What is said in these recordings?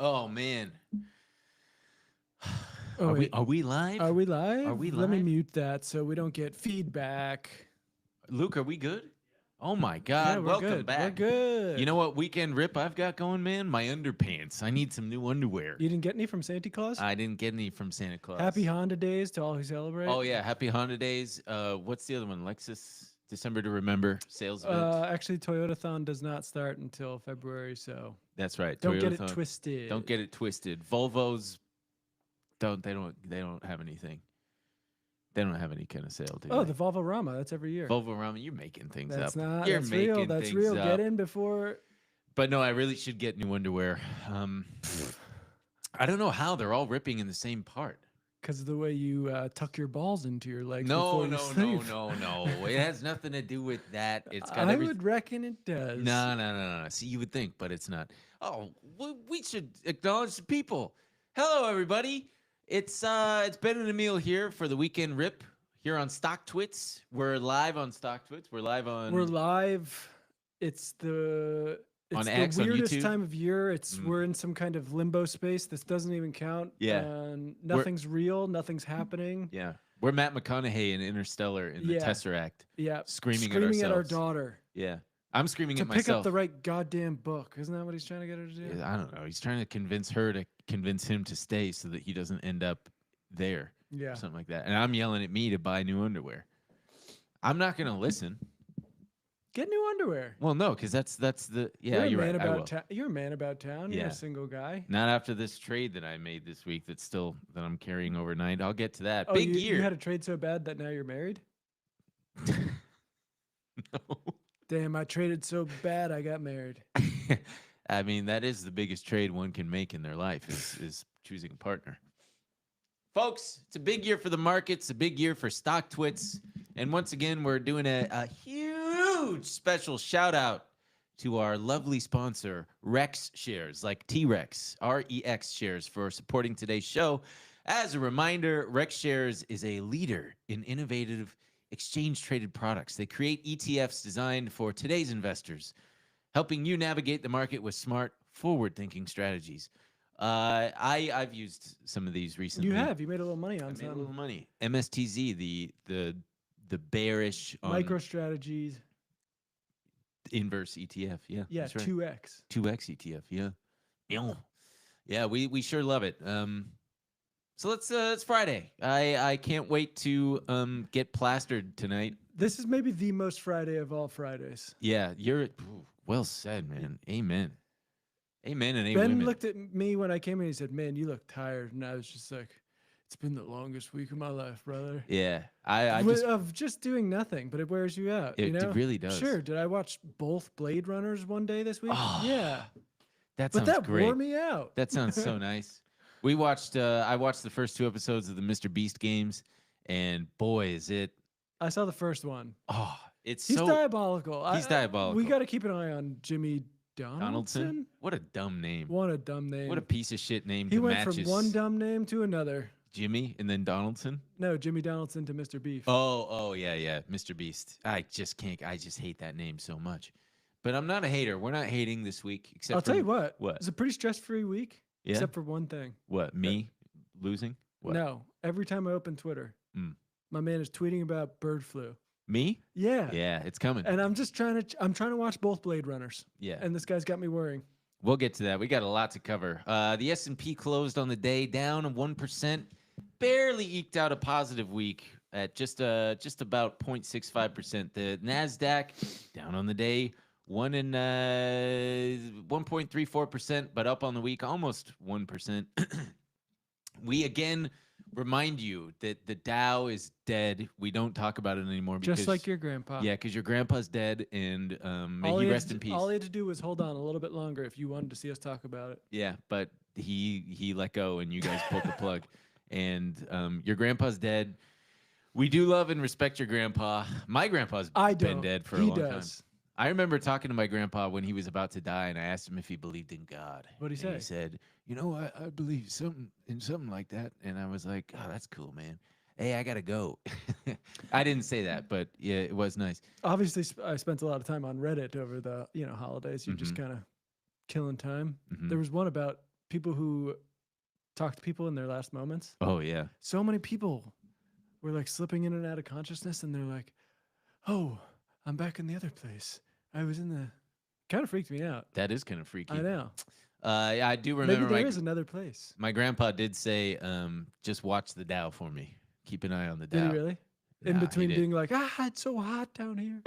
Oh man. Oh, wait. Are we live? Are we live? Are we Let me live? mute that so we don't get feedback. Luke, are we good? Oh my Yeah, God. we're Welcome good. We're back. good. You know what weekend rip I've got going, man? My underpants. I need some new underwear. You didn't get any from Santa Claus? I didn't get any from Santa Claus. Happy Honda Days to all who celebrate. Oh yeah, happy Honda Days. What's the other one? Lexus December to Remember sales event. Actually, Toyotathon does not start until February, so That's right. don't get it Toyotathon. twisted. Don't get it twisted. Volvos don't have anything. They don't have any kind of sale, do Oh, they? the Volvo Rama. That's every year. Volvo Ramen, you're making things That's up. not. You're That's making real. That's things real. up. Get in before. But no, I really should get new underwear. I don't know how they're all ripping in the same part. Because of the way you tuck your balls into your legs. No. before you sleep. It has nothing to do with that. It's got I would reckon it does. No. See, you would think, but it's not. Oh, we should acknowledge the people. Hello, everybody. It's Ben and Emil here for the weekend rip here on StockTwits. We're live on StockTwits. We're live. It's the X on weirdest YouTube? time of year. We're in some kind of limbo space. This doesn't even count. Yeah. And nothing's real. Nothing's happening. Yeah. We're Matt McConaughey in Interstellar in the Tesseract. Yeah. Screaming at ourselves. our daughter. Yeah. I'm screaming to at pick myself. up the right goddamn book. Isn't that what he's trying to get her to do? I don't know. He's trying to convince her to convince him to stay so that he doesn't end up there. Yeah. Or something like that. And I'm yelling at me to buy new underwear. I'm not going to listen. Get new underwear. Well, no, because that's the you're right. You're a man about town. Yeah. You're a single guy. Not after this trade that I made this week. That I'm carrying overnight. I'll get to that. Oh, Big year. You had a trade so bad that now you're married. No. Damn, I traded so bad I got married. I mean, that is the biggest trade one can make in their life is choosing a partner. Folks, it's a big year for the markets, a big year for StockTwits. And once again, we're doing a huge special shout out to our lovely sponsor, Rex Shares, like T-Rex, REX Shares, for supporting today's show. As a reminder, Rex Shares is a leader in innovative exchange-traded products. They create ETFs designed for today's investors, helping you navigate the market with smart, forward-thinking strategies. I've used some of these recently. You have. You made a little money on some. Made a little money. MSTZ, the bearish MicroStrategies inverse ETF. Yeah. Yeah. That's right. 2X. 2X ETF. Yeah. Yeah. We sure love it. So it's Friday. I can't wait to get plastered tonight. This is maybe the most Friday of all Fridays. Yeah, well said, man. Amen. Amen and Ben amen. looked at me when I came in. He said, "Man, you look tired," and I was just like, "It's been the longest week of my life, brother." Yeah, of just doing nothing, but it wears you out. It really does. Sure. Did I watch both Blade Runners one day this week? Oh, yeah. That sounds great. But that wore me out. That sounds so nice. We watched. I watched the first 2 episodes of the Mr. Beast games, and boy, is it! I saw the first one. Oh, he's diabolical. He's diabolical. We got to keep an eye on Jimmy Donaldson. What a dumb name. What a dumb name. What a piece of shit name. He went from one dumb name to another. Jimmy and then Donaldson. No, Jimmy Donaldson to Mr. Beef. Oh yeah, Mr. Beast. I just hate that name so much. But I'm not a hater. We're not hating this week, except I'll tell you what. What? It's a pretty stress-free week. Yeah? Except for one thing. What? Me losing? What? No. Every time I open Twitter, my man is tweeting about bird flu. Me? Yeah. Yeah, it's coming. And I'm trying to watch both Blade Runners. Yeah. And this guy's got me worrying. We'll get to that. We got a lot to cover. The S&P closed on the day down 1%, barely eked out a positive week at just about 0.65%. The NASDAQ down on the day 1.34%, but up on the week almost 1%. We again remind you that the Dow is dead. We don't talk about it anymore. Because, just like your grandpa. Yeah, because your grandpa's dead, and may he rest in peace. All he had to do was hold on a little bit longer if you wanted to see us talk about it. Yeah, but he let go, and you guys pulled the plug. And your grandpa's dead. We do love and respect your grandpa. My grandpa's been dead for a long time. I remember talking to my grandpa when he was about to die, and I asked him if he believed in God. What'd he say? He said, I believe in something like that. And I was like, oh, that's cool, man. Hey, I got to go. I didn't say that, but yeah, it was nice. Obviously, I spent a lot of time on Reddit over the holidays. You're just kind of killing time. There was one about people who talk to people in their last moments. Oh yeah. So many people were like slipping in and out of consciousness, and they're like, "Oh, I'm back in the other place. I was in the." Kind of freaked me out. That is kind of freaky. I know. Yeah, I do remember. Maybe there is another place. My grandpa did say, "Just watch the Dow for me. Keep an eye on the Dow." Did he really? Nah, In he between didn't. being like, it's so hot down here.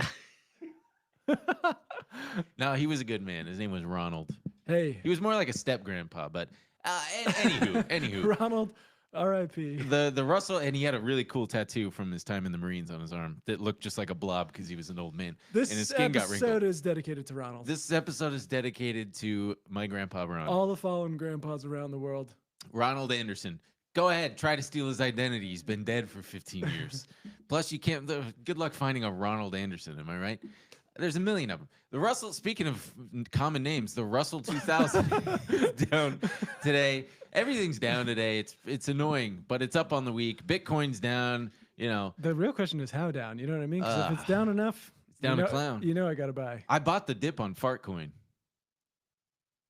No, he was a good man. His name was Ronald. Hey, He was more like a step grandpa, but anywho, Ronald, R.I.P. the Russell, and he had a really cool tattoo from his time in the Marines on his arm that looked just like a blob because he was an old man. This and his skin got episode wrinkled. is dedicated to Ronald. This episode is dedicated to my grandpa Ron. All the fallen grandpas around the world. Ronald Anderson. Go ahead, try to steal his identity. He's been dead for 15 years. Plus, you can't. Good luck finding a Ronald Anderson. Am I right? There's a million of them. The Russell. Speaking of common names, the Russell 2000 is down today. Everything's down today. It's annoying, but it's up on the week. Bitcoin's down. You know. The real question is how down. You know what I mean? Because if it's down enough, it's down you a know, clown. You know I gotta buy. I bought the dip on Fartcoin.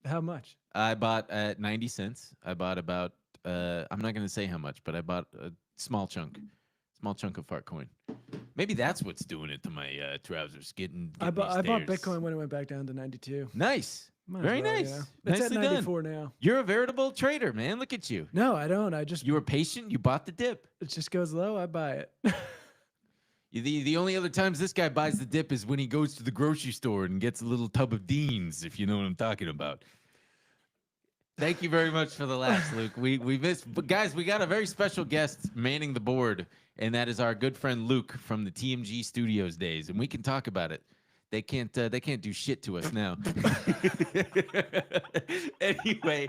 How much? I bought at 90 cents. I bought about. I'm not gonna say how much, but I bought a small chunk of Fartcoin. Maybe that's what's doing it to my trousers. I bought Bitcoin when it went back down to 92. Nice. Might as Very well, nice. You know? It's Nicely at done. 94 now. You're a veritable trader, man. Look at you. No, I don't. You were patient. You bought the dip. It just goes low. I buy it. The only other times this guy buys the dip is when he goes to the grocery store and gets a little tub of Deans, if you know what I'm talking about. Thank you very much for the laughs, Luke. We missed, but guys, we got a very special guest manning the board, and that is our good friend Luke from the TMG Studios days, and we can talk about it. They can't do shit to us now. Anyway,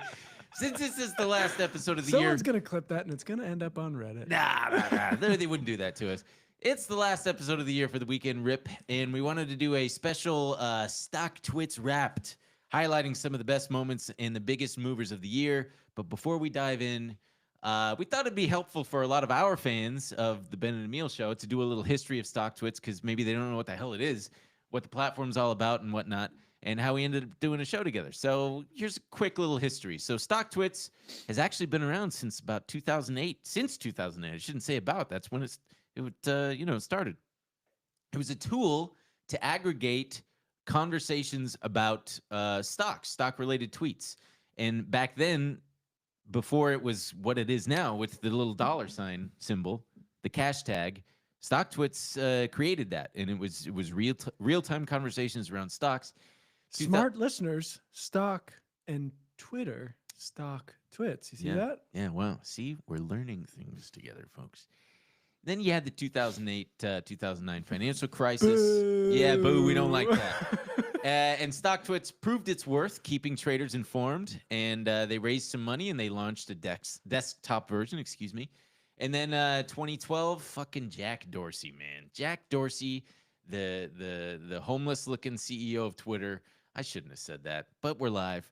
since this is the last episode of the year, Someone's gonna clip that, and it's gonna end up on Reddit. Nah. They wouldn't do that to us. It's the last episode of the year for the Weekend Rip, and we wanted to do a special StockTwits Wrapped, highlighting some of the best moments and the biggest movers of the year. But before we dive in, we thought it'd be helpful for a lot of our fans of the Ben and Emil Show to do a little history of StockTwits, because maybe they don't know what the hell it is, what the platform's all about and whatnot, and how we ended up doing a show together. So here's a quick little history. So StockTwits has actually been around since about 2008. Since 2008, I shouldn't say about. That's when it started. It was a tool to aggregate conversations about stock-related tweets. And back then, before it was what it is now with the little $ symbol, the cash tag, StockTwits created that, and it was real-time conversations around stocks. Smart listeners, stock and Twitter, StockTwits. You see that? Yeah, well, see, we're learning things together, folks. Then you had the 2008, 2009 financial crisis. Boo. Yeah, boo, we don't like that. And StockTwits proved its worth, keeping traders informed, and they raised some money, and they launched a desktop version, And then 2012, fucking Jack Dorsey, man. Jack Dorsey, the homeless-looking CEO of Twitter. I shouldn't have said that, but we're live.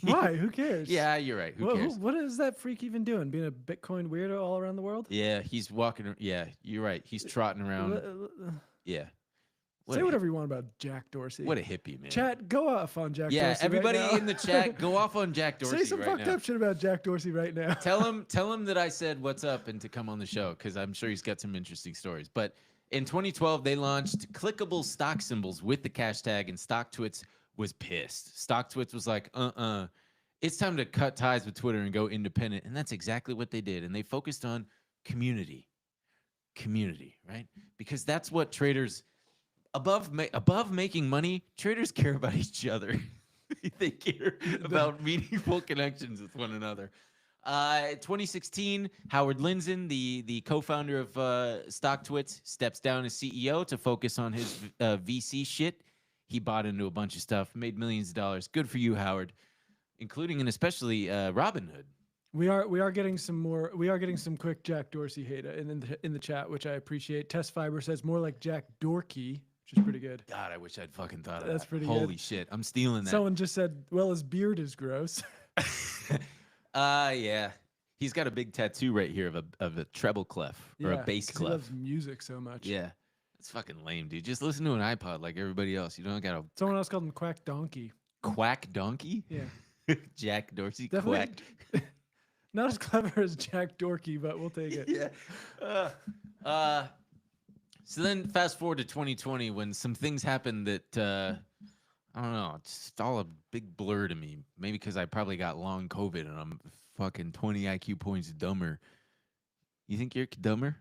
Why? Who cares? Yeah, you're right. Who cares? What is that freak even doing? Being a Bitcoin weirdo all around the world? Yeah, he's walking. Yeah, you're right. He's trotting around. Yeah. Say whatever you want about Jack Dorsey. What a hippie, man. Chat, go off on Jack Dorsey. Yeah, everybody right now. in the chat, go off on Jack Dorsey. Say some right fucked now. up shit about Jack Dorsey right now. Tell him that I said what's up and to come on the show, because I'm sure he's got some interesting stories. But in 2012, they launched clickable stock symbols with the cash tag, and StockTwits was pissed. StockTwits was like, it's time to cut ties with Twitter and go independent. And that's exactly what they did. And they focused on community, right? Because that's what traders, above making money, traders care about each other. They care about meaningful connections with one another. 2016, Howard Lindzen, the co-founder of StockTwits, steps down as CEO to focus on his VC shit. He bought into a bunch of stuff, made millions of dollars. Good for you, Howard, including and especially Robinhood. We are getting some quick Jack Dorsey hate in the chat, which I appreciate. Test Fiber says more like Jack Dorky, which is pretty good. God, I wish I'd fucking thought of That's that. pretty Holy good. shit, I'm stealing that. Someone just said, well, his beard is gross. Yeah. He's got a big tattoo right here of a treble clef or a bass 'cause clef. He loves music so much. Yeah. It's fucking lame, dude. Just listen to an iPod like everybody else. You don't gotta Someone else called him Quack Donkey. quack donkey. Yeah. Jack Dorsey Definitely quack. not as clever as Jack Dorky, but we'll take it. Yeah. So then fast forward to 2020 when some things happened that I don't know, it's all a big blur to me. Maybe because I probably got long COVID and I'm fucking 20 IQ points dumber. You think you're dumber?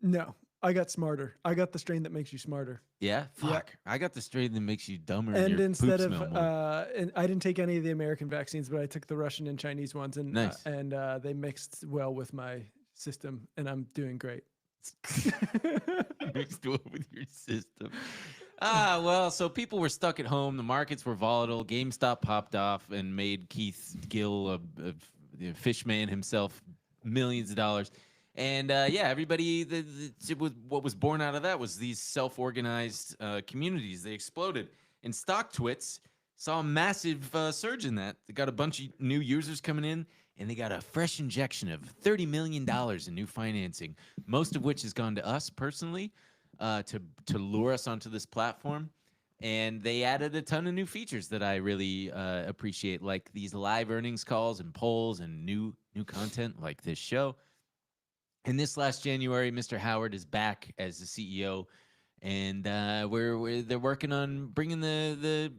No, I got smarter. I got the strain that makes you smarter. Yeah, Yeah. fuck. I got the strain that makes you dumber And your instead poop of, smell more. and I didn't take any of the American vaccines, but I took the Russian and Chinese ones, and Nice. they mixed well with my system, and I'm doing great. Mixed well with your system. Well, so people were stuck at home. The markets were volatile. GameStop popped off and made Keith Gill, the fish man himself, millions of dollars. And yeah, everybody, it was, what was born out of that was these self-organized communities. They exploded. And StockTwits saw a massive surge in that. They got a bunch of new users coming in, and they got a fresh injection of $30 million in new financing, most of which has gone to us personally to lure us onto this platform. And they added a ton of new features that I really appreciate, like these live earnings calls and polls and new content like this show. And this last January, Mr. Howard is back as the CEO, and they're working on bringing the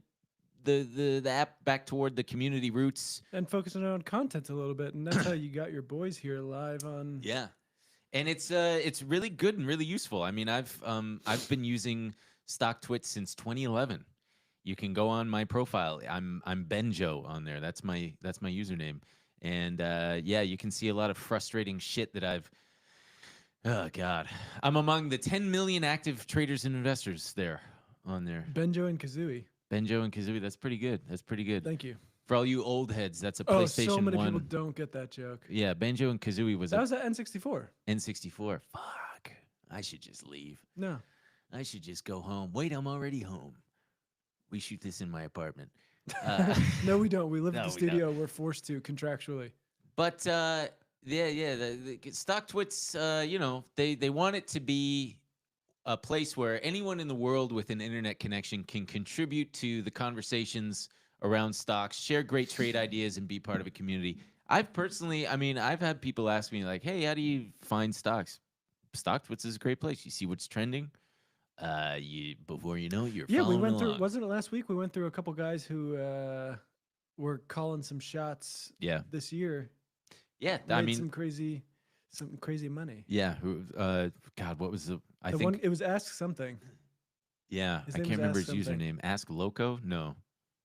app back toward the community roots. And focusing on content a little bit, and that's how you got your boys here live on. Yeah, and it's really good and really useful. I mean, I've been using StockTwits since 2011. You can go on my profile. I'm Benjo on there. That's my username. And yeah, you can see a lot of frustrating shit that I've. Oh God, I'm among the 10 million active traders and investors there on there. Benjo and Kazooie. Benjo and Kazooie. That's pretty good. That's pretty good. Thank you. For all you old heads, that's a Oh, PlayStation so many 1. people don't get that joke. Yeah, Benjo and Kazooie was That a was at N64. N64. Fuck. I should just leave. No. I should just go home. Wait, I'm already home. We shoot this in my apartment. No, we don't. We live No, at the we don't. studio. We're forced to contractually. But yeah, the StockTwits, you know, they want it to be a place where anyone in the world with an internet connection can contribute to the conversations around stocks, share great trade ideas, and be part of a community. I've personally, I mean, I've had people ask me like, "Hey, how do you find stocks?" StockTwits is a great place. You see what's trending. Before you know it, you're Yeah, we following went through. along. Wasn't it last week? We went through a couple guys who were calling some shots. Yeah. This year. Yeah, Made I mean, some crazy money. yeah. God, what was the? I The think one, it was Ask Something. yeah, His I name can't was remember Ask his something. username. Ask Loco? No,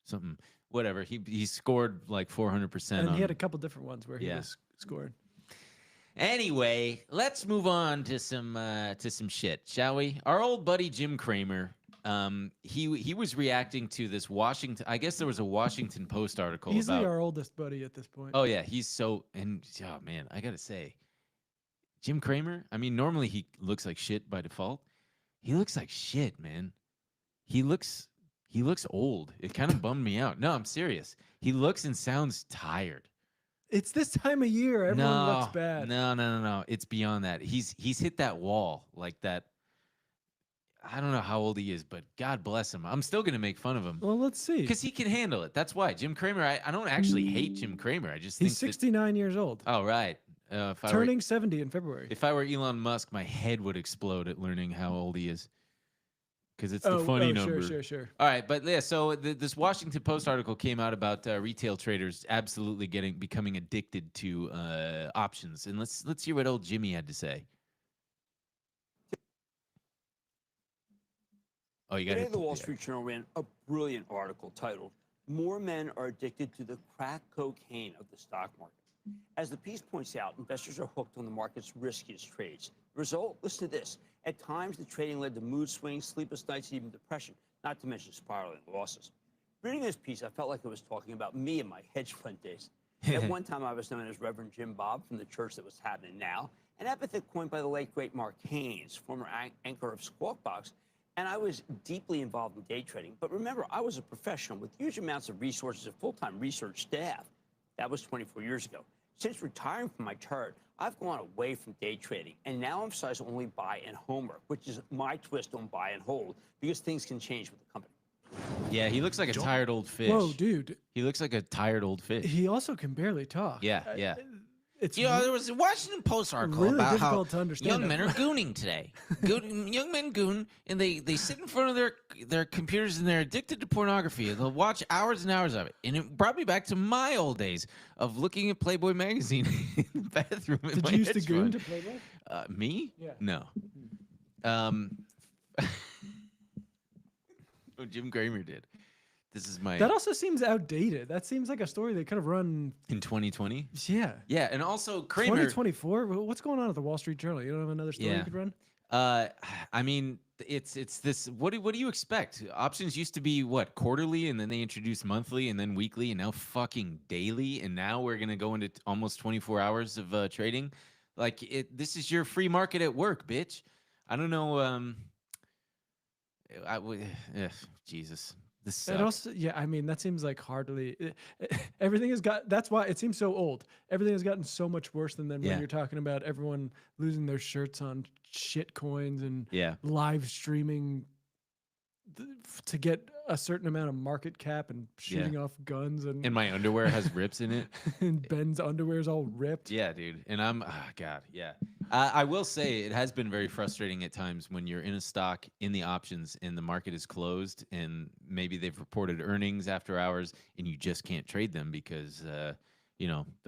something. Whatever. He scored like 400%. And he had a couple different ones where he Yeah. was scored. Anyway, let's move on to some shit, shall we? Our old buddy Jim Cramer, he was reacting to this Washington. I guess there was a Washington Post article Easily about. our oldest buddy at this point. Oh yeah, he's so and oh man, I gotta say, Jim Cramer. I mean, normally he looks like shit by default. He looks like shit, man. He looks old. It kind of bummed me out. No, I'm serious. He looks and sounds tired. It's this time of year. Everyone looks bad. No. It's beyond that. He's hit that wall like that. I don't know how old he is, but God bless him. I'm still gonna make fun of him Well, let's see. because he can handle it. That's why Jim Cramer. I don't actually hate Jim Cramer. I just think He's 69 years old. oh right. If I Turning 70 in February. if I were Elon Musk, my head would explode at learning how old he is. Because it's the funny number. Sure. All right, but yeah, so this Washington Post article came out about retail traders absolutely becoming addicted to options, and let's hear what old Jimmy had to say. Oh, you got Today, it. the Wall Street Journal ran a brilliant article titled, "More Men Are Addicted to the Crack Cocaine of the Stock Market." As the piece points out, investors are hooked on the market's riskiest trades. The result? Listen to this. At times, the trading led to mood swings, sleepless nights, and even depression, not to mention spiraling losses. Reading this piece, I felt like it was talking about me in my hedge fund days. At one time, I was known as Reverend Jim Bob from the church that was happening now, an epithet coined by the late, great Mark Haynes, former anchor of Squawk Box, and I was deeply involved in day trading. But remember, I was a professional with huge amounts of resources and full-time research staff. That was 24 years ago. Since retiring from my chart, I've gone away from day trading and now emphasize only buy and homework, which is my twist on buy and hold because things can change with the company. Yeah, he looks like a tired old fish. Whoa, dude. He looks like a tired old fish. He also can barely talk. Yeah, yeah. It's There was a Washington Post article really about how difficult to understand young him. men are gooning today. Young men goon, and they sit in front of their computers and they're addicted to pornography. They'll watch hours and hours of it. And it brought me back to my old days of looking at Playboy magazine in the bathroom. Did you used to goon to Playboy? Me? Yeah. No. Oh, Jim Cramer did. This is my That also seems outdated. That seems like a story they could have run in 2020. Yeah. Yeah, and also Cramer. 2024. What's going on at the Wall Street Journal? You don't have another story you could run? I mean, it's this. What do you expect? Options used to be what, quarterly, and then they introduced monthly, and then weekly, and now fucking daily, and now we're gonna go into almost 24 hours of trading. Like this is your free market at work, bitch. I don't know. Jesus. This sucks. And also, yeah, I mean, that seems like hardly everything has got. That's why it seems so old. Everything has gotten so much worse than when you're talking about everyone losing their shirts on shit coins and live streaming to get a certain amount of market cap and shooting off guns. And my underwear has rips in it. And Ben's underwear is all ripped. Yeah, dude. And I'm, God, yeah. I will say it has been very frustrating at times when you're in a stock in the options and the market is closed and maybe they've reported earnings after hours and you just can't trade them because, the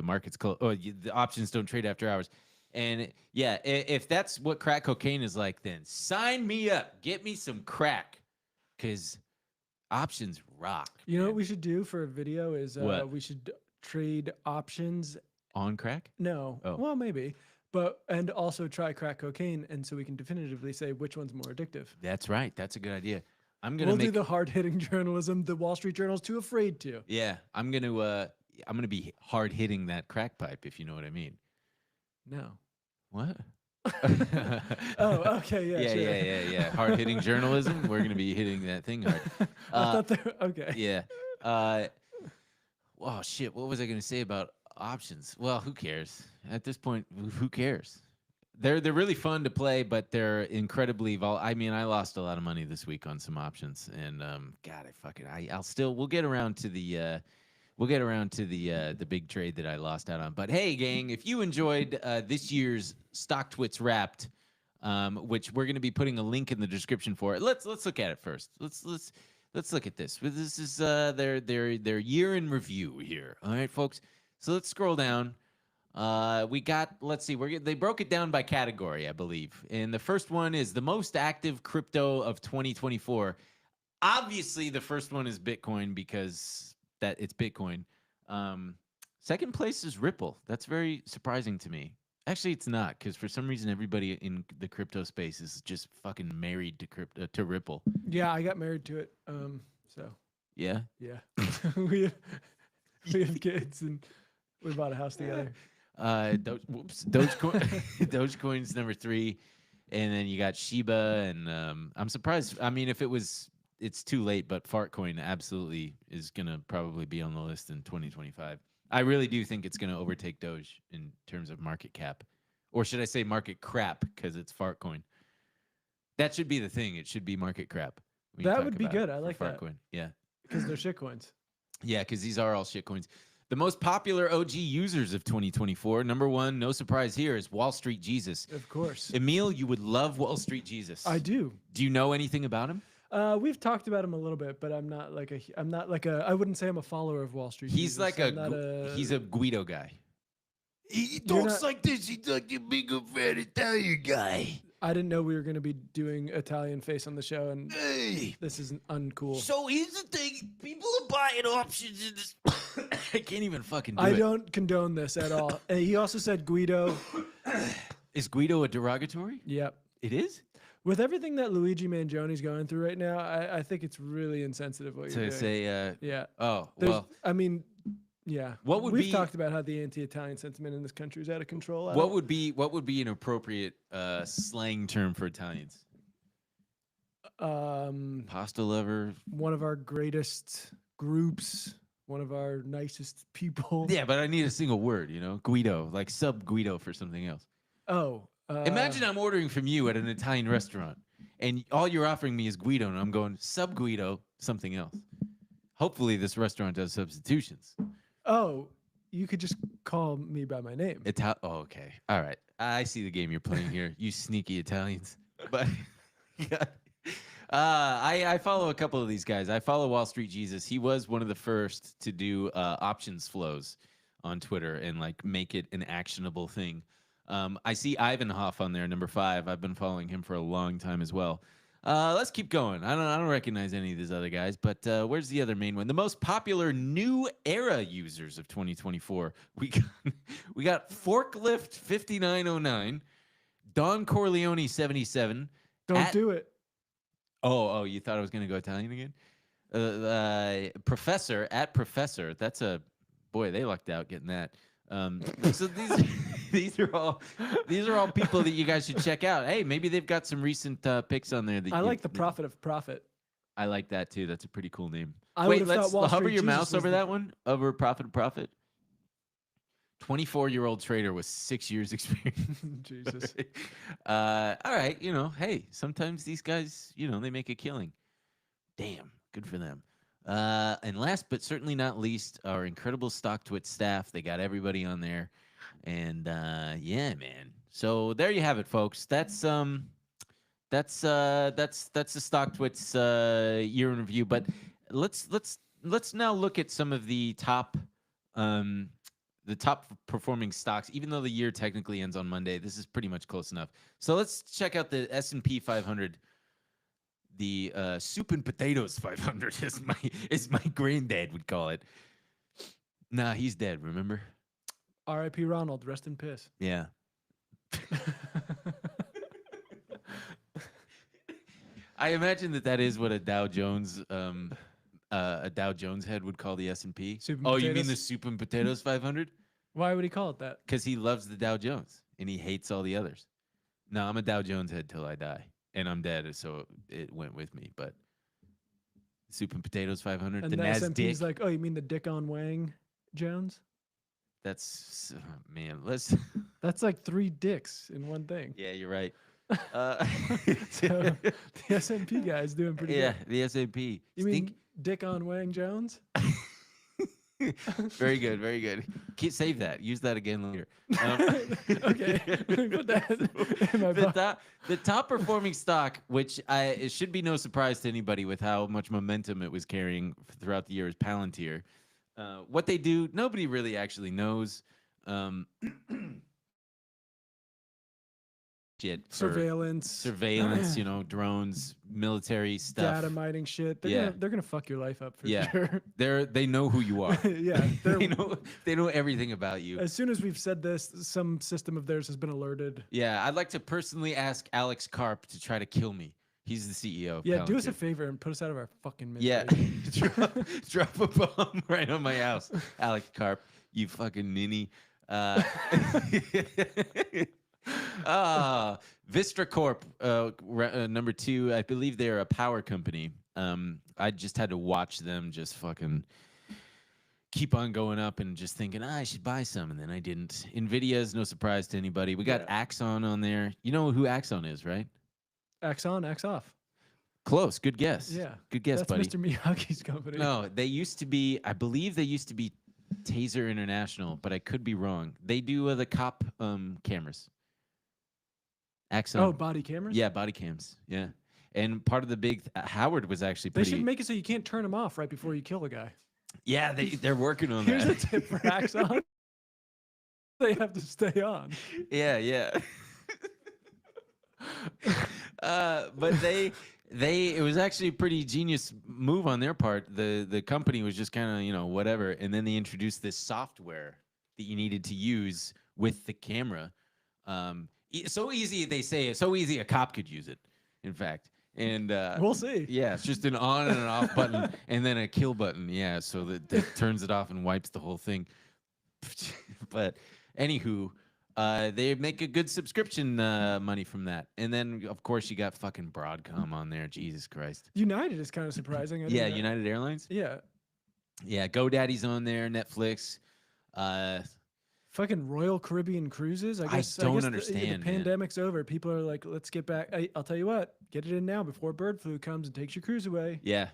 market's closed. Oh, the options don't trade after hours. And yeah, if that's what crack cocaine is like, then sign me up. Get me some crack. Because options rock. You know what we should do for a video is we should trade options. On crack? No. Oh. Well, maybe. And also try crack cocaine, and so we can definitively say which one's more addictive. That's right. That's a good idea. We'll do the hard-hitting journalism the Wall Street Journal's too afraid to. Yeah, I'm gonna be hard-hitting that crack pipe, if you know what I mean. No. What? Oh, okay, yeah, yeah. Hard-hitting journalism. We're gonna be hitting that thing hard. I thought okay. Yeah. Oh shit. What was I gonna say about options? Well, who cares? At this point, who cares? They're really fun to play, but they're incredibly I mean, I lost a lot of money this week on some options, and God, we'll get around to the the big trade that I lost out on. But hey, gang, if you enjoyed this year's StockTwits Wrapped, which we're going to be putting a link in the description for it. Let's look at it first. Let's look at this. This is their year in review here. All right, folks. So let's scroll down. We got, let's see, they broke it down by category, I believe. And the first one is the most active crypto of 2024. Obviously, the first one is Bitcoin because it's Bitcoin. Second place is Ripple. That's very surprising to me. Actually, it's not, because for some reason everybody in the crypto space is just fucking married to Ripple. Yeah, I got married to it. So yeah, we have kids and we bought a house together. Dogecoin's number 3, and then you got Shiba, and I'm surprised. I mean, it's too late, but Fartcoin absolutely is gonna probably be on the list in 2025. I really do think it's gonna overtake Doge in terms of market cap, or should I say market crap, because it's Fartcoin. That should be the thing. It should be market crap. That would be good. I like that. Fartcoin. Yeah, because they're shit coins. Yeah, because these are all shit coins. The most popular OG users of 2024, number 1, no surprise here, is Wall Street Jesus. Of course. Emil, you would love Wall Street Jesus. I do. Do you know anything about him? We've talked about him a little bit, but I wouldn't say I'm a follower of Wall Street. He's Jesus. like he's a Guido guy. He talks like this. He's like a big fat Italian guy. I didn't know we were going to be doing Italian face on the show, and this is uncool. So here's the thing: people are buying options in this. I can't even fucking do it. I don't condone this at all. And he also said Guido. Is Guido a derogatory? Yep. It is? With everything that Luigi Mangioni's going through right now, I think it's really insensitive what you're doing. To say, yeah. Oh, well. I mean, yeah. We've talked about how the anti-Italian sentiment in this country is out of control. What would be an appropriate slang term for Italians? Pasta lover. One of our greatest groups. One of our nicest people. Yeah, but I need a single word, Guido, like sub Guido for something else. Oh. Imagine I'm ordering from you at an Italian restaurant, and all you're offering me is Guido, and I'm going sub Guido, something else. Hopefully, this restaurant does substitutions. Oh, you could just call me by my name. Oh, okay. All right. I see the game you're playing here, you sneaky Italians. But yeah. I follow a couple of these guys. I follow Wall Street Jesus. He was one of the first to do options flows on Twitter and like make it an actionable thing. I see Ivanhoff on there, number 5. I've been following him for a long time as well. Let's keep going. I don't recognize any of these other guys, but where's the other main one? The most popular new era users of 2024. We got Forklift 5909, Don Corleone 77. Don't do it. Oh, you thought I was gonna go Italian again? Professor at Professor. That's a boy. They lucked out getting that. So these are all people that you guys should check out. Hey, maybe they've got some recent picks on there. I like the Prophet of Profit. I like that too. That's a pretty cool name. Wait, let's hover your mouse over that one. Over Prophet of Profit. 24-year-old trader with 6 years experience. Jesus. All right, hey, sometimes these guys, they make a killing. Damn, good for them. And last but certainly not least, our incredible StockTwits staff. They got everybody on there, and yeah, man. So there you have it, folks. That's the StockTwits year in review. But let's now look at some of the top performing stocks. Even though the year technically ends on Monday, this is pretty much close enough. So let's check out the S&P 500. The soup and potatoes 500 is my granddad would call it. Nah, he's dead. Remember? R.I.P. Ronald. Rest in piss. Yeah. I imagine that is what a Dow Jones head would call the S&P. Oh, you mean the soup and potatoes 500? Why would he call it that? Because he loves the Dow Jones and he hates all the others. No, I'm a Dow Jones head till I die. And I'm dead, so it went with me. But soup and potatoes 500. And the S&P's NASDAQ. like, oh, you mean the Dick on Wang Jones? That's let's. That's like 3 dicks in one thing. Yeah, you're right. So the S&P guy's doing pretty good. Yeah, the S&P. You mean Dick on Wang Jones? Very good, very good. Save that. Use that again later. Okay, let me put that in my book. The top performing stock, which it should be no surprise to anybody with how much momentum it was carrying throughout the year, is Palantir. What they do, nobody really actually knows. Surveillance, drones, military stuff, data mining shit. They're gonna fuck your life up for sure. They know who you are. Yeah, they know everything about you. As soon as we've said this, some system of theirs has been alerted. Yeah, I'd like to personally ask Alex Karp to try to kill me. He's the CEO of Yeah, Palantir. do us a favor and put us out of our fucking misery. Yeah, drop a bomb right on my house, Alex Karp. You fucking ninny. Vistra Corp, number 2. I believe they're a power company. I just had to watch them just fucking keep on going up and just thinking, I should buy some, and then I didn't. Nvidia is no surprise to anybody. We got Axon on there. You know who Axon is, right? Axon, X off. Close. Good guess. Yeah. Good guess, That's buddy. Mr. Miyagi's company. No, they used to be, I believe they used to be Taser International, but I could be wrong. They do the cop cameras. Axon. Oh, body cameras? Yeah, body cams. Yeah. And part of the big Howard was actually pretty. They should make it so you can't turn them off right before you kill a guy. Yeah, they're working on Here's that. a tip for Axon. They have to stay on. Yeah. But it was actually a pretty genius move on their part. The company was just kind of, whatever. And then they introduced this software that you needed to use with the camera. So easy, they say it's so easy a cop could use it, in fact. And we'll see. Yeah, it's just an on and an off button and then a kill button. Yeah, so that turns it off and wipes the whole thing. But anywho, they make a good subscription money from that. And then, of course, you got fucking Broadcom on there. Jesus Christ. United is kind of surprising. Yeah, United Airlines? Yeah. Yeah, GoDaddy's on there, Netflix. Fucking Royal Caribbean Cruises. I guess understand. The pandemic's over. People are like, let's get back. I'll tell you what, get it in now before bird flu comes and takes your cruise away. Yeah.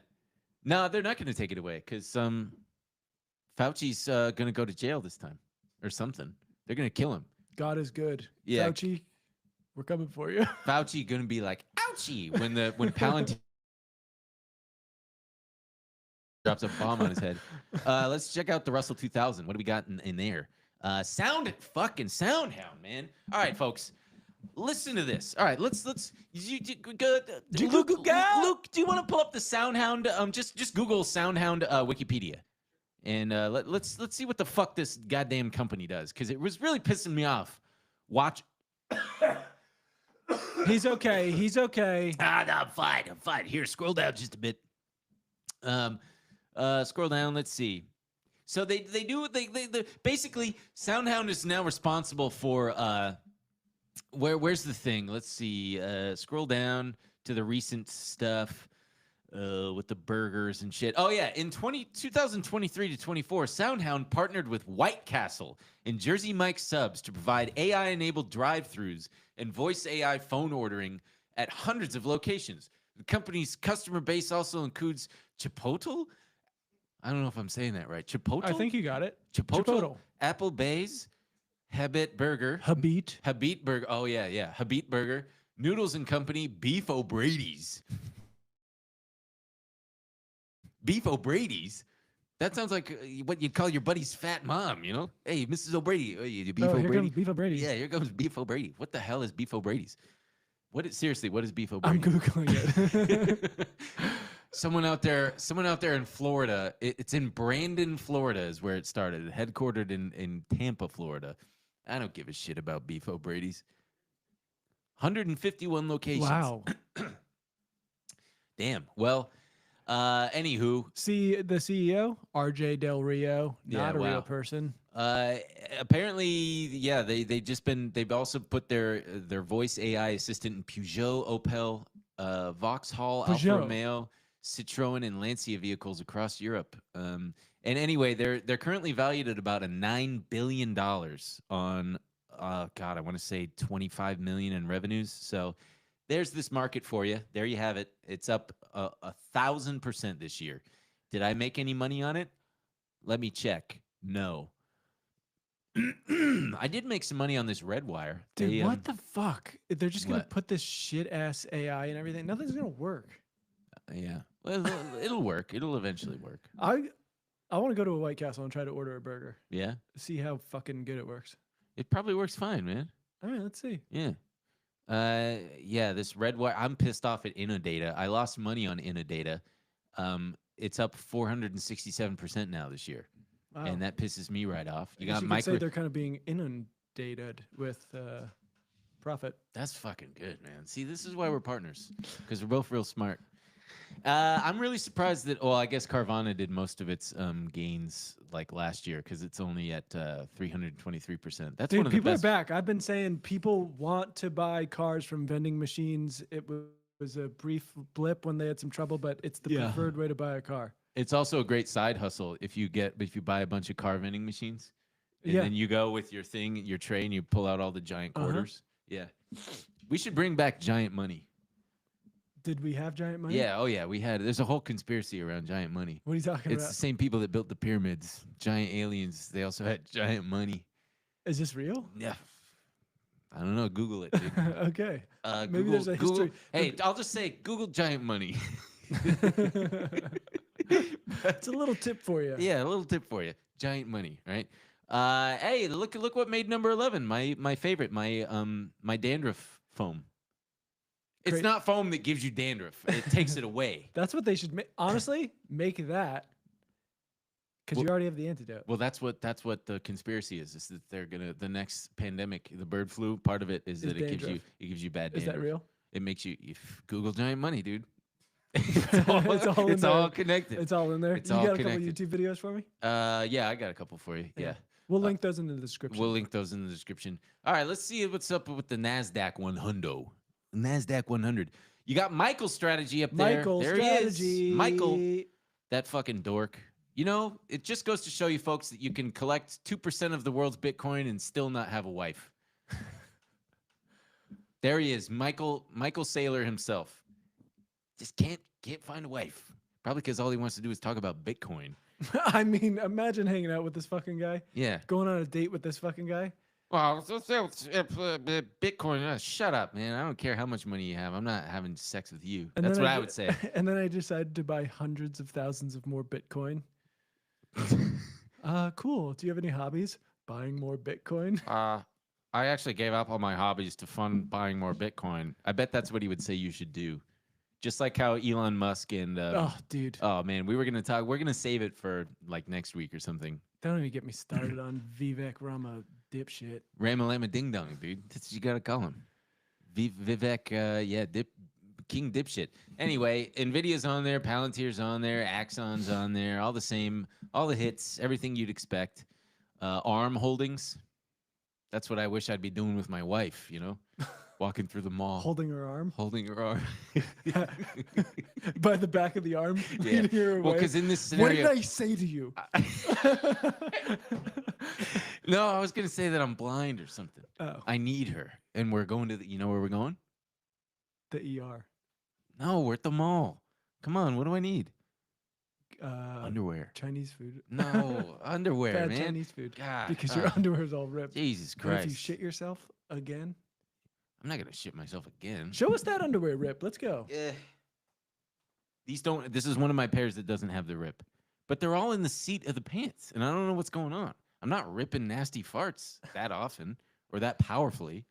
No, they're not going to take it away because Fauci's going to go to jail this time or something. They're going to kill him. God is good. Yeah. Fauci, we're coming for you. Fauci going to be like, ouchie, when Palantir drops a bomb on his head. Let's check out the Russell 2000. What do we got in there? Fucking SoundHound, man. All right, folks. Listen to this. All right, let's Luke, do you want to pull up the SoundHound? Just Google SoundHound Wikipedia, and let's see what the fuck this goddamn company does, because it was really pissing me off. Watch. He's okay. He's okay. No, I'm fine. Here, scroll down just a bit. Scroll down. Let's see. So they basically SoundHound is now responsible for where's the thing? Let's see. Scroll down to the recent stuff with the burgers and shit. Oh yeah, in 2023 to 24, SoundHound partnered with White Castle and Jersey Mike Subs to provide AI-enabled drive-thrus and voice AI phone ordering at hundreds of locations. The company's customer base also includes Chipotle. I don't know if I'm saying that right. Chipotle? I think you got it. Chipotle. Applebee's. Habit Burger. Habit Burger. Oh, yeah. Habit Burger. Noodles and Company. Beef O'Brady's. Beef O'Brady's? That sounds like what you'd call your buddy's fat mom, you know? Hey, Mrs. O'Brady. Hey, Beef O'Brady. Here comes Beef O'Brady. Yeah, here comes Beef O'Brady. What the hell is Beef O'Brady's? Seriously, what is Beef O'Brady? I'm Googling it. Someone out there in Florida. It's in Brandon, Florida is where it started. Headquartered in Tampa, Florida. I don't give a shit about Beef O'Brady's. 151 locations. Wow. Damn. Well, anywho. See the CEO, RJ Del Rio, not a real person. Apparently, yeah, they've also put their voice AI assistant in Peugeot, Opel, Vauxhall, Alfa Romeo, Citroen, and Lancia vehicles across Europe. And anyway, they're currently valued at about $9 billion on, I want to say 25 million in revenues. So there's this market for you. There you have it. It's up 1,000% this year. Did I make any money on it? Let me check. No. I did make some money on this Redwire. Dude, what the fuck? They're just going to put this shit-ass AI and everything. Nothing's going to work. Yeah. Well, it'll work. It'll eventually work. I want to go to a White Castle and try to order a burger. Yeah? See how fucking good it works. It probably works fine, man. All right, let's see. Yeah. Yeah, this Redwire, I'm pissed off at Innodata. I lost money on Innodata. It's up 467% now this year. Wow. And that pisses me right off. You could say they're kind of being inundated with profit. That's fucking good, man. See, this is why we're partners, because we're both real smart. I'm really surprised that, I guess Carvana did most of its gains like last year, because it's only at 323%. That's Dude, one of the people best. Are back. I've been saying people want to buy cars from vending machines. It was a brief blip when they had some trouble, but it's the preferred way to buy a car. It's also a great side hustle if you buy a bunch of car vending machines, and then you go with your tray, and you pull out all the giant quarters. Yeah, we should bring back giant money. Did we have giant money? Yeah. Oh yeah, we had. There's a whole conspiracy around giant money. What are you talking about? It's the same people that built the pyramids. Giant aliens. They also had giant money. Is this real? Yeah. I don't know. Google it, dude. Okay. Maybe there's a history. Hey, I'll just say Google giant money. That's a little tip for you. Yeah, a little tip for you. Giant money, right? Hey, look what made number 11. My favorite, my dandruff foam. It's not foam that gives you dandruff. It takes it away. That's what they should make. Honestly, make that, because you already have the antidote. Well, that's what the conspiracy is that they're gonna, the next pandemic, the bird flu, part of it is that it gives you bad dandruff. Is that real? It makes you Google giant money, dude. It's all connected. It's all in there. It's you all got a connected. couple YouTube videos for me? Yeah, I got a couple for you. Yeah. We'll link those in the description. We'll link those in the description. All right, let's see what's up with the NASDAQ 100. NASDAQ 100. You got Michael's strategy up there. There he is. Michael, that fucking dork. You know, it just goes to show you folks that you can collect 2% of the world's Bitcoin and still not have a wife. There he is, Michael Saylor himself. Just can't find a wife. Probably because all he wants to do is talk about Bitcoin. I mean, imagine hanging out with this fucking guy. Yeah. Going on a date with this fucking guy. Well, Bitcoin. Shut up, man. I don't care how much money you have. I'm not having sex with you. And That's then what I would say. And then I decided to buy hundreds of thousands of more Bitcoin. Cool. Do you have any hobbies? Buying more Bitcoin? I actually gave up all my hobbies to fund buying more Bitcoin. I bet that's what he would say you should do. Just like how Elon Musk and oh, dude. Oh man, we're gonna save it for like next week or something. Don't even get me started on Vivek Rama dipshit. Ramalama ding dong, dude. That's what you gotta call him. Vivek, King dipshit. Anyway, Nvidia's on there, Palantir's on there, Axon's on there, all the same, all the hits, everything you'd expect. ARM Holdings. That's what I wish I'd be doing with my wife, you know? Walking through the mall. Holding her arm? Holding her arm. By the back of the arm? Yeah. Well, because in this scenario... What did I say to you? No, I was going to say that I'm blind or something. Oh. I need her. And we're going to the... You know where we're going? The ER. No, we're at the mall. Come on, what do I need? Underwear. Chinese food. No, underwear, Bad man. Chinese food. God. Because your underwear's all ripped. Jesus And Christ. if you shit yourself again... I'm not going to shit myself again. Show us that underwear rip. Let's go. Yeah. These don't... This is one of my pairs that doesn't have the rip. But they're all in the seat of the pants. And I don't know what's going on. I'm not ripping nasty farts that often or that powerfully.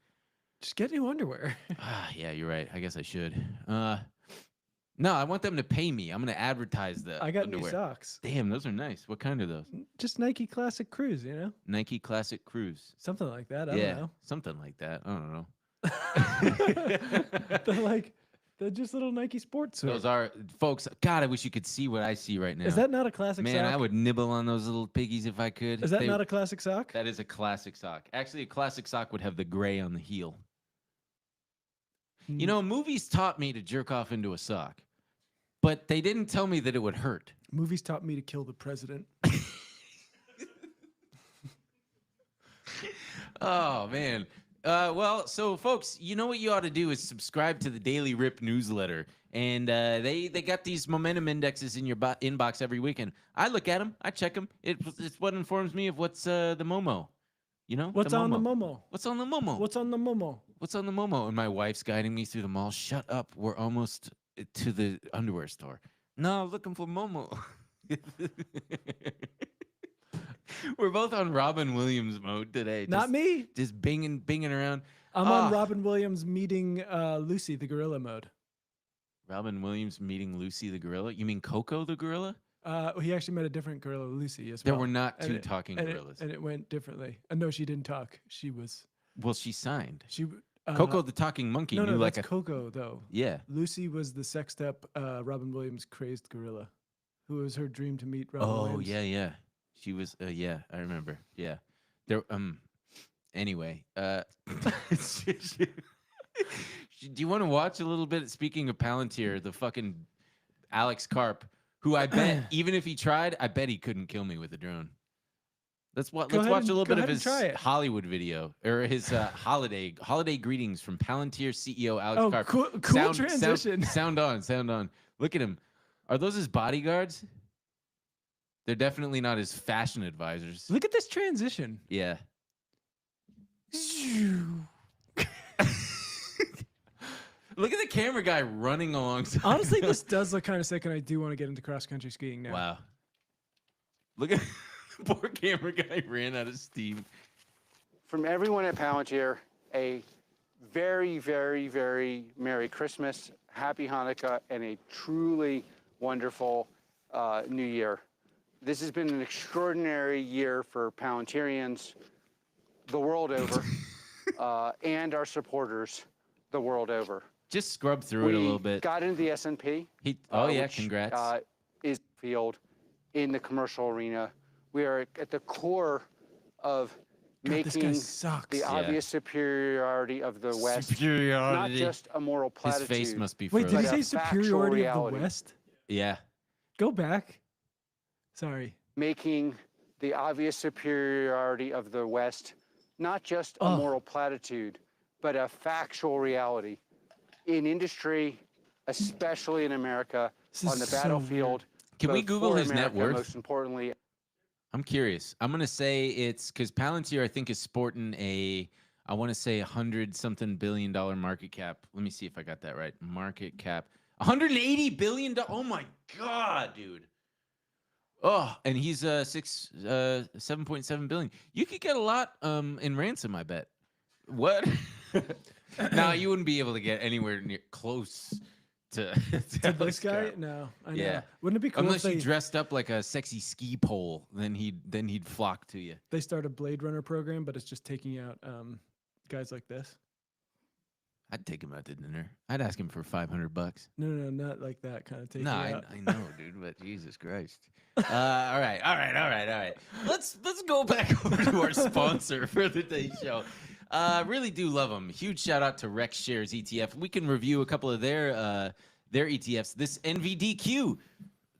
Just get new underwear. Yeah, you're right. I guess I should. No, I want them to pay me. I'm going to advertise the I got underwear. new socks. Damn, those are nice. What kind are those? Just Nike Classic Cruise, you know? Nike Classic Cruise. Something like that. I don't know. Something like that. I don't know. They're just little Nike sports. Those are, folks, God, I wish you could see what I see right now. Is that not a classic sock? Man, I would nibble on those little piggies if I could. Is that not a classic sock? That is a classic sock. Actually, a classic sock would have the gray on the heel. You know, movies taught me to jerk off into a sock, but they didn't tell me that it would hurt. Movies taught me to kill the president. Oh, man. Well, so folks, you know what you ought to do is subscribe to the Daily Rip newsletter. And they got these momentum indexes in your inbox every weekend. I look at them. I check them. It's what informs me of what's the Momo. You know? What's on the Momo? What's on the Momo? What's on the Momo? What's on the Momo? And my wife's guiding me through the mall. Shut up. We're almost to the underwear store. No, looking for Momo. We're both on Robin Williams mode today. Not me. Just binging around. I'm on Robin Williams meeting Lucy the gorilla mode. Robin Williams meeting Lucy the gorilla? You mean Coco the gorilla? He actually met a different gorilla, Lucy, as well. There were not two talking gorillas. And it went differently. No, she didn't talk. She was... Well, she signed. She Coco the talking monkey. No, like that's Coco, though. Yeah. Lucy was the sexed up Robin Williams crazed gorilla, who was her dream to meet Robin Williams. Oh, yeah. She was, yeah, I remember. Yeah. There, anyway, do you want to watch a little bit? Speaking of Palantir, the fucking Alex Karp, who I bet, even if he tried, I bet he couldn't kill me with a drone. Let's watch a little bit of his Hollywood video, or his holiday greetings from Palantir CEO Alex Karp. Cool transition. Sound on. Look at him. Are those his bodyguards? They're definitely not his fashion advisors. Look at this transition. Yeah. Look at the camera guy running alongside. Honestly, this does look kind of sick, and I do want to get into cross-country skiing now. Wow. Look at poor camera guy ran out of steam. From everyone at Palantir, a very, very, very Merry Christmas, Happy Hanukkah, and a truly wonderful New Year. This has been an extraordinary year for Palantirians the world over, and our supporters the world over. Just scrub through it a little bit. We got into the S&P. Which, congrats. Is field in the commercial arena. We are at the core of making the obvious superiority of the West not just a moral platitude. His face must be Wait, frozen. did he say superiority of the West? Yeah. Go back. Sorry. Making the obvious superiority of the West not just a moral platitude, but a factual reality. In industry, especially in America, on the battlefield. Can we both Google for his net America, worth? Most importantly, I'm curious. I'm gonna say it's because Palantir, I think, is sporting I want to say $100-something billion market cap. Let me see if I got that right. Market cap, $180 billion. Oh my god, dude. Oh, and he's 7.7 billion. You could get a lot in ransom, I bet. What? No, you wouldn't be able to get anywhere near close to this guy. No, I know. Yeah. Wouldn't it be cool Unless if you dressed up like a sexy ski pole, then he'd flock to you. they start a Blade Runner program, but it's just taking out guys like this? I'd take him out to dinner. I'd ask him for $500. No, not like that kind of taking No, out. I know, dude, but Jesus Christ. All right. Let's go back over to our sponsor for today's show. Really do love them. Huge shout out to Rex Shares ETF. We can review a couple of their ETFs. This NVDQ,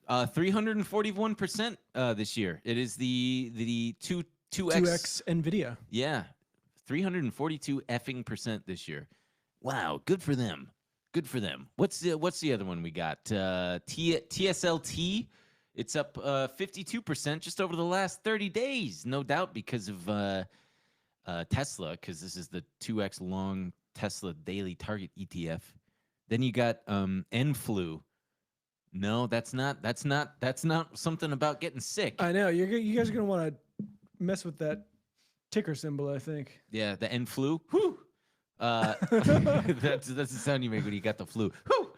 341% this year. It is the 2x NVIDIA. Yeah, 342 effing% this year. Wow, good for them. Good for them. What's the other one we got? TSLT. It's up 52% just over the last 30 days. No doubt because of Tesla, because this is the 2x long Tesla daily target ETF. Then you got NFLU. No, that's not something about getting sick. I know you guys are gonna want to mess with that ticker symbol, I think. Yeah, the NFLU. Whew. That's the sound you make when you got the flu. Whew.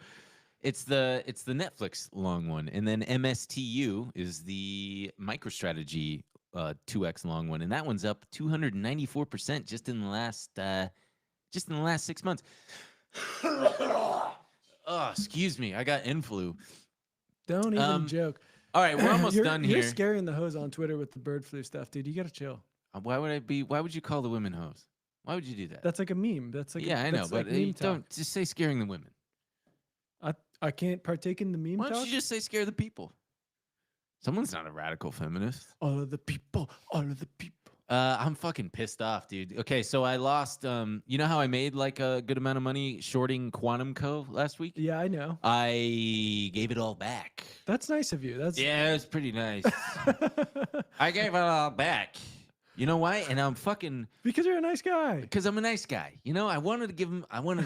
It's the Netflix long one, and then MSTU is the MicroStrategy 2x long one, and that one's up 294% just in the last 6 months. Oh, excuse me, I got influ. Don't even joke. All right, we're almost done here. You're scaring the hose on Twitter with the bird flu stuff, dude. You gotta chill. Why would you call the women hoes? Why would you do that? That's like a meme. That's like I know, but like don't just say scaring the women. I can't partake in the meme Why don't talk? you just say scare the people? Someone's not a radical feminist. All of the people. I'm fucking pissed off, dude. Okay, so I lost. You know how I made like a good amount of money shorting Quantum Co. last week? Yeah, I know. I gave it all back. That's nice of you. Yeah, it's pretty nice. I gave it all back. You know why? And I'm fucking because you're a nice guy. Because I'm a nice guy. You know, I wanted to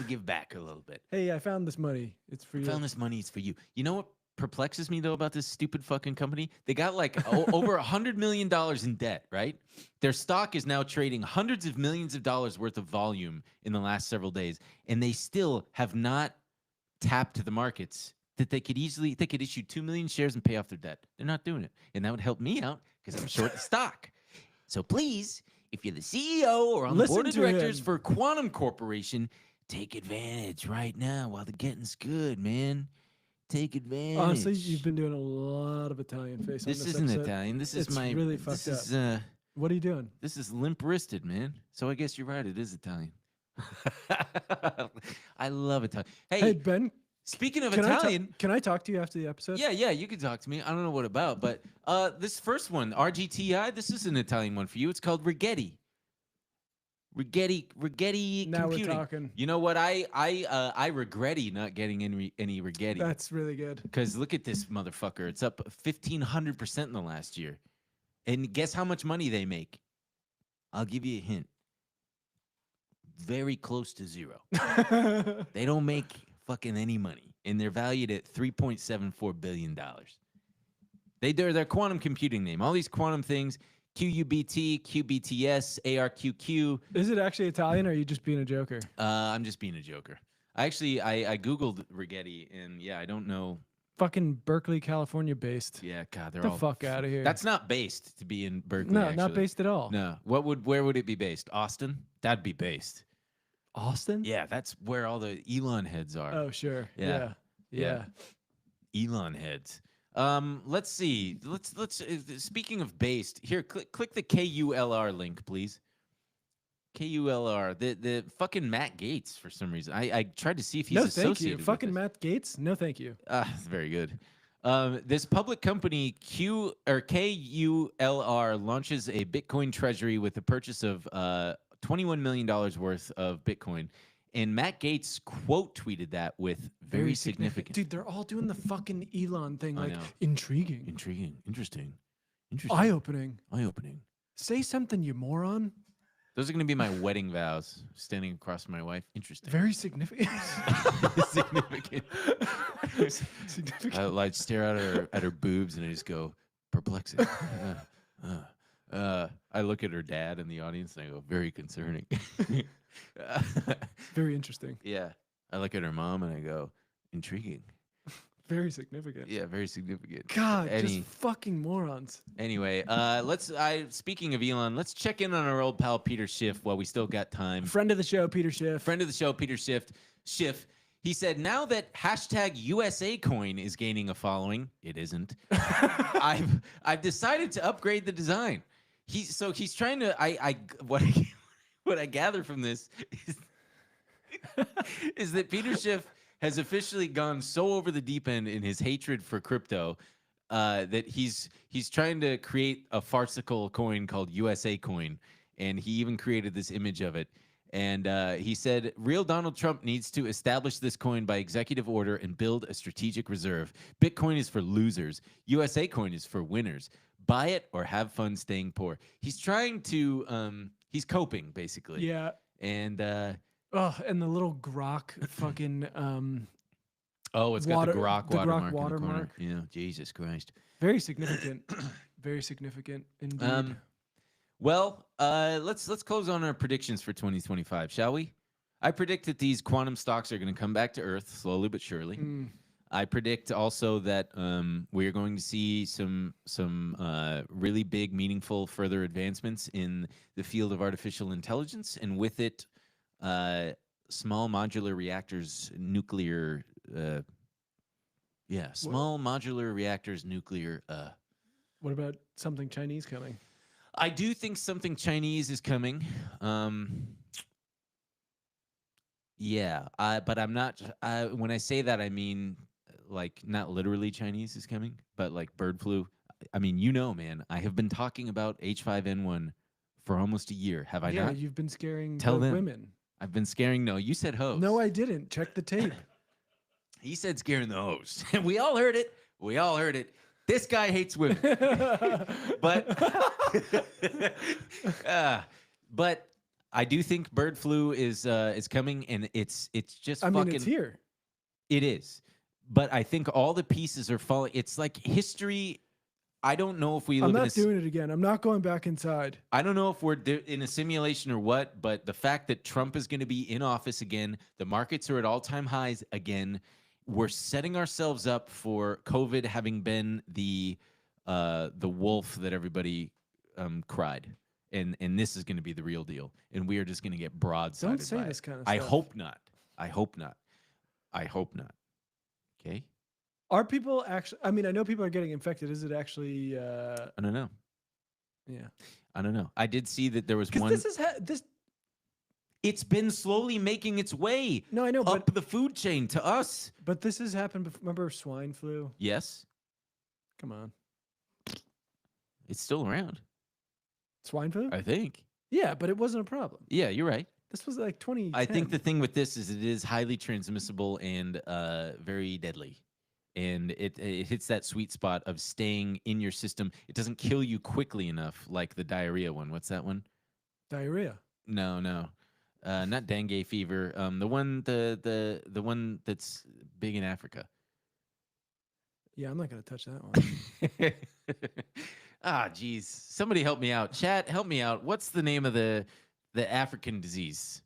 give back a little bit. Hey, I found this money. It's for you. I found this money. It's for you. You know what perplexes me though about this stupid fucking company? They got like over $100 million in debt, right? Their stock is now trading hundreds of millions of dollars worth of volume in the last several days, and they still have not tapped the markets that they could issue 2 million shares and pay off their debt. They're not doing it, and that would help me out because I'm short the stock. So please, if you're the CEO or on the board of directors for Quantum Corporation, take advantage right now while the getting's good, man. Take advantage. Honestly, you've been doing a lot of Italian face. This on this isn't episode. Italian. This is really fucked up. What are you doing? This is limp-wristed, man. So I guess you're right. It is Italian. I love Italian. Hey, Ben. Speaking of Italian, can I talk to you after the episode? Yeah, you can talk to me. I don't know what about, but this first one, RGTI, this is an Italian one for you. It's called Rigetti. Rigetti now computing. We're talking. You know what? I regretty not getting any Rigetti. That's really good. Because look at this motherfucker. It's up 1,500% in the last year. And guess how much money they make? I'll give you a hint. Very close to zero. They don't make fucking any money, and they're valued at $3.74 billion. They're quantum computing name. All these quantum things, QUBT, QBTS, ARQQ. Is it actually Italian, or are you just being a joker? I'm just being a joker. I Googled Rigetti, and yeah, I don't know. Fucking Berkeley, California based. Yeah, God, Get the fuck out of here. That's not based to be in Berkeley. No, actually. not based at all. No. Where would it be based? Austin? That'd be based. Austin? Yeah, that's where all the Elon heads are. Oh, sure. Yeah. Yeah. Elon heads. Let's see. Let's speaking of based, here click the KULR link, please. KULR. The fucking Matt Gaetz for some reason. I tried to see if he's associated. No, thank you. Fucking Matt Gaetz? No, thank you. Very good. This public company KULR launches a Bitcoin treasury with the purchase of $21 million worth of Bitcoin. And Matt Gaetz quote tweeted that with very significant. Dude, they're all doing the fucking Elon thing. I Like, know. intriguing. Intriguing. Interesting. Eye-opening. Eye-opening. Say something, you moron. Those are going to be my wedding vows, standing across from my wife. Interesting. Very significant. Significant. Significant. I like stare at her boobs and I just go perplexing. I look at her dad in the audience and I go, very concerning. Very interesting. Yeah. I look at her mom and I go, intriguing. Very significant. Yeah, very significant. God, just fucking morons. Anyway, speaking of Elon, let's check in on our old pal Peter Schiff while we still got time. Friend of the show, Peter Schiff. Friend of the show, Peter Schiff. He said, now that hashtag USA coin is gaining a following, it isn't. I've decided to upgrade the design. He's trying to. What I gather from this is that Peter Schiff has officially gone so over the deep end in his hatred for crypto that he's trying to create a farcical coin called USA coin, and he even created this image of it. And he said, real Donald Trump needs to establish this coin by executive order and build a strategic reserve. Bitcoin is for losers. USA coin is for winners. Buy it or have fun staying poor. He's trying to, he's coping, basically. Yeah. And, and the little Grok fucking, it's got the Grok watermark. Yeah, Jesus Christ. Very significant. Very significant indeed. Well, let's close on our predictions for 2025, shall we? I predict that these quantum stocks are going to come back to Earth slowly but surely. I predict also that we are going to see some really big, meaningful further advancements in the field of artificial intelligence, and with it, small modular reactors, nuclear. Small modular reactors, nuclear. What about something Chinese coming? I do think something Chinese is coming. But I'm not. When I say that, I mean like not literally Chinese is coming, but like bird flu. I mean, man, I have been talking about H5N1 for almost a year. Have I not? Yeah, you've been scaring women. I've been scaring. No, you said hoes. No, I didn't. Check the tape. He said scaring the hoes. And we all heard it. This guy hates women. But I do think bird flu is coming, and it's just fucking. It's here. It is. But I think all the pieces are falling. It's like history. I don't know if we live I'm not doing it again. I'm not going back inside. I don't know if we're in a simulation or what, but the fact that Trump is going to be in office again, the markets are at all-time highs again. We're setting ourselves up for COVID having been the wolf that everybody cried, and this is going to be the real deal, and we are just going to get broadsided. Don't say this kind of stuff. I hope not. Okay. Are people actually? I mean, I know people are getting infected. Is it actually? I don't know. Yeah. I don't know. I did see that there was one. This. It's been slowly making its way. No, I know, up the food chain to us. But this has happened before. Remember swine flu? Yes. Come on. It's still around. Swine flu? I think. Yeah, but it wasn't a problem. Yeah, you're right. This was like 2010. I think the thing with this is it is highly transmissible and very deadly. And it hits that sweet spot of staying in your system. It doesn't kill you quickly enough like the diarrhea one. What's that one? Diarrhea? No. Not dengue fever. The one that's big in Africa. Yeah, I'm not gonna touch that one. Geez. Somebody help me out. Chat, help me out. What's the name of the African disease?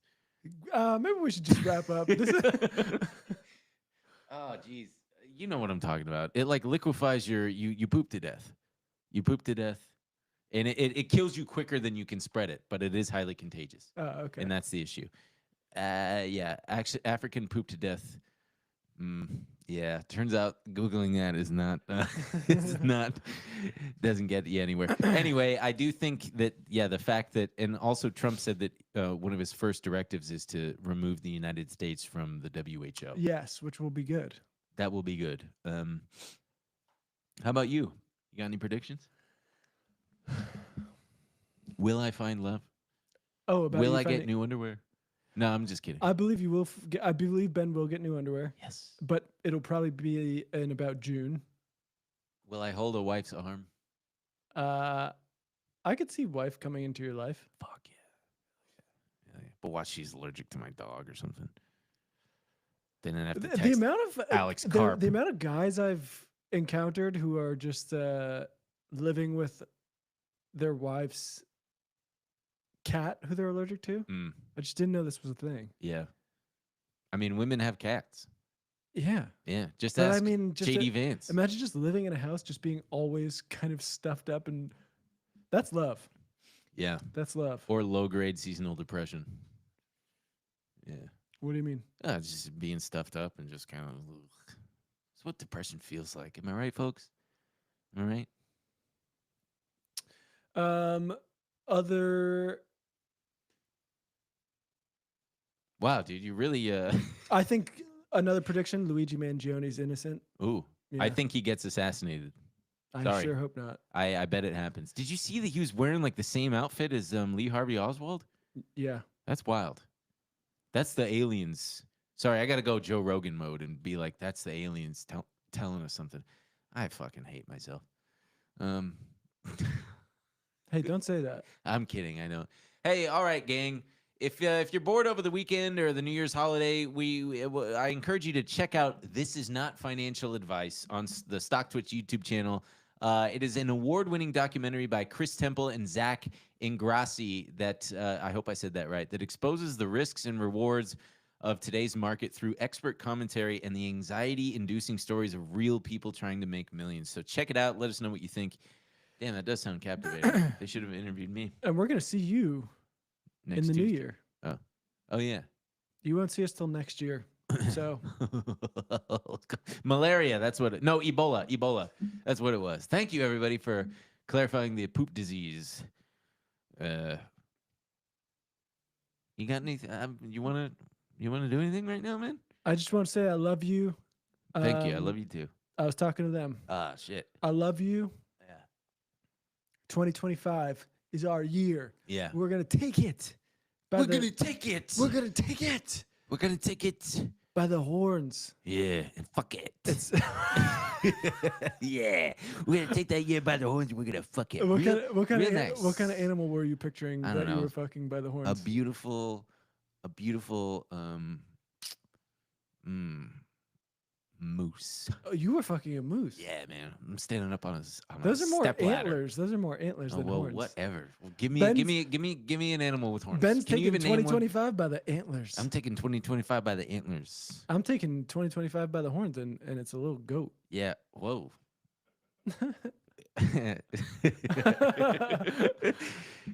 Maybe we should just wrap up. Oh, geez. You know what I'm talking about. It like liquefies you poop to death. You poop to death. And it kills you quicker than you can spread it, but it is highly contagious. Oh, okay. And that's the issue. Actually, African poop to death. Yeah, turns out Googling that is not, doesn't get you anywhere. Anyway, I do think that, the fact that, and also Trump said that one of his first directives is to remove the United States from the WHO. Yes, which will be good. That will be good. How about you? You got any predictions? Will I find love? Oh, about will I get new underwear? No, I'm just kidding. I believe you will. I believe Ben will get new underwear. Yes. But it'll probably be in about June. Will I hold a wife's arm? I could see wife coming into your life. Fuck yeah. But watch, she's allergic to my dog or something. Then I have to text The amount of Alex Karp. the amount of guys I've encountered who are just living with their wife's cat who they're allergic to. I just didn't know this was a thing. Yeah. I mean, women have cats. Yeah. Yeah. Just But ask I mean, just JD Vance. Imagine just living in a house, just being always kind of stuffed up, and that's love. Yeah. That's love. Or low-grade seasonal depression. Yeah. What do you mean? Just being stuffed up and just kind of. That's what depression feels like. Am I right, folks? Am I right? Other. Wow, dude, you really. I think another prediction: Luigi Mangioni's innocent. Ooh, Yeah. I think he gets assassinated. I Sorry. sure hope not. I bet it happens. Did you see that he was wearing like the same outfit as Lee Harvey Oswald? Yeah. That's wild. That's the aliens. Sorry, I got to go Joe Rogan mode and be like, that's the aliens telling us something. I fucking hate myself. Hey, don't say that. I'm kidding. I know. Hey, all right, gang. If you're bored over the weekend or the New Year's holiday, I encourage you to check out This Is Not Financial Advice on the StockTwits YouTube channel. It is an award-winning documentary by Chris Temple and Zach Ingrassi that, I hope I said that right, that exposes the risks and rewards of today's market through expert commentary and the anxiety-inducing stories of real people trying to make millions. So check it out. Let us know what you think. Damn, that does sound captivating. They should have interviewed me. And we're going to see you Next in the Tuesday. new year. Oh, yeah. You won't see us till next year. So malaria, that's what no, Ebola. That's what it was. Thank you everybody for clarifying the poop disease. You got anything you want to do anything right now, man? I just want to say I love you. Thank you. I love you too. I was talking to them. Shit. I love you. Yeah. 2025 is our year. Yeah. We're going to take it. We're going to take it. We're going to take it. We're going to take it. By the horns. Yeah, and fuck it. It's yeah. We're going to take that year by the horns and we're going to fuck it. What kind nice. of animal were you picturing I that don't you know. were fucking by the horns? A beautiful moose. Oh, you were fucking a moose. Yeah, man. I'm standing up on Those a are more step ladder. antlers. Those are more antlers Oh, than well, horns. whatever. Well, give me an animal with horns. Ben's Can you taking even name one? 2025 by the antlers. I'm taking 2025 by the antlers. I'm taking 2025 by the horns, and it's a little goat. Yeah. Whoa.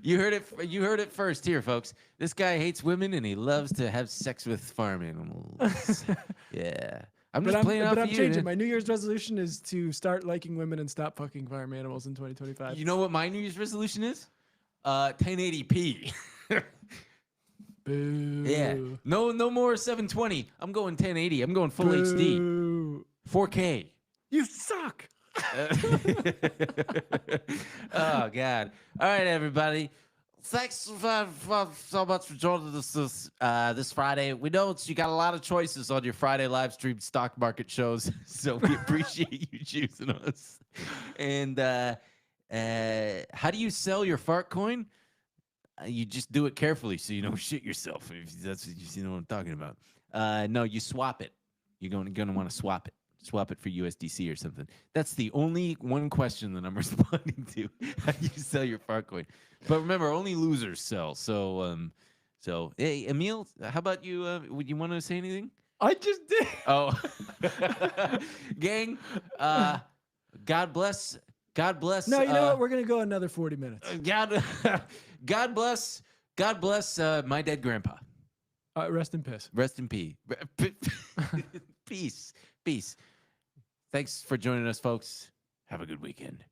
You heard it first here, folks. This guy hates women and he loves to have sex with farm animals. Yeah. I'm playing off But I'm you. changing. My New Year's resolution is to start liking women and stop fucking farm animals in 2025. You know what my New Year's resolution is? 1080p. Boo. Yeah. No more 720. I'm going 1080. I'm going full HD. Boo. 4K. You suck. Oh God! All right, everybody. Thanks so much for joining us this Friday. We know you got a lot of choices on your Friday live stream stock market shows, so we appreciate you choosing us. And how do you sell your fart coin? You just do it carefully so you don't shit yourself. If that's what you know what I'm talking about. No, you swap it. You're going to want to swap it. Swap it for USDC or something. That's the only one question that I'm responding to. How do you sell your fart coin? But remember, only losers sell. So, hey, Emil, how about you? Would you want to say anything? I just did. Oh, gang. God bless. God bless. No, you know what? We're gonna go another 40 minutes. God bless. God bless my dead grandpa. Rest in peace. Rest in peace. Peace. Peace. Thanks for joining us, folks. Have a good weekend.